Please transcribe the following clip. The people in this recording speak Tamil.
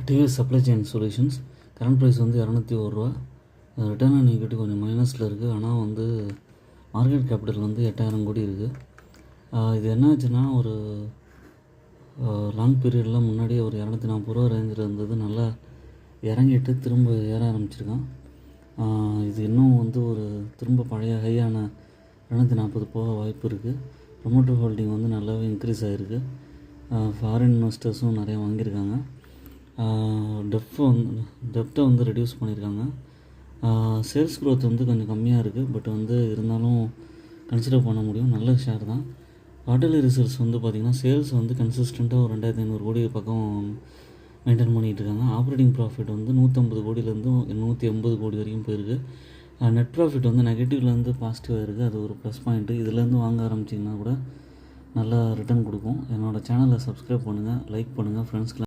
TVS supply chain solutions current price வந்து ₹201. ரிட்டர்ன் ஆன் ஈக்விட்டி கொஞ்சம் மைனஸில் இருக்குது. ஆனால் வந்து மார்க்கெட் கேபிட்டல் வந்து 8,000 கோடி இருக்குது. இது என்ன ஆச்சுன்னா, ஒரு லாங் பீரியடில் முன்னாடியே ஒரு ₹240 ரேஞ்சில் இருந்தது. நல்லா இறங்கிட்டு திரும்ப ஏற ஆரம்பிச்சிருக்கான். இது இன்னும் வந்து ஒரு திரும்ப பழைய ஹையான 240 போக வாய்ப்பு இருக்குது. ப்ரொமோட்டர் ஹோல்டிங் வந்து நல்லாவே இன்க்ரீஸ் ஆகிருக்கு. ஃபாரின் இன்வெஸ்டர்ஸும் நிறையா வாங்கியிருக்காங்க. டெப்ட்டை வந்து ரெடியூஸ் பண்ணியிருக்காங்க. சேல்ஸ் க்ரோத் வந்து கொஞ்சம் கம்மியாக இருக்குது. பட் வந்து இருந்தாலும் கன்சிடர் பண்ண முடியும். நல்ல ஷேர் தான். குவார்ட்டர்லி ரிசல்ட்ஸ் வந்து பார்த்திங்கன்னா, சேல்ஸ் வந்து கன்சிஸ்டண்ட்டாக ஒரு 2,500 கோடி பக்கம் மெயின்டைன் பண்ணிகிட்டு இருக்காங்க. ஆப்ரேட்டிங் ப்ராஃபிட் வந்து 150 கோடியிலேருந்து 180 கோடி வரைக்கும் போயிருக்கு. நெட் ப்ராஃபிட் வந்து நெகட்டிவ்லேருந்து பாசிட்டிவாக இருக்குது. அது ஒரு ப்ளஸ் பாயிண்ட்டு. இதுலேருந்து வாங்க ஆரம்பிச்சிங்கன்னா கூட நல்லா ரிட்டர்ன் கொடுக்கும். என்னோடய சேனலை சப்ஸ்கிரைப் பண்ணுங்கள், லைக் பண்ணுங்கள், ஃப்ரெண்ட்ஸ்க்கு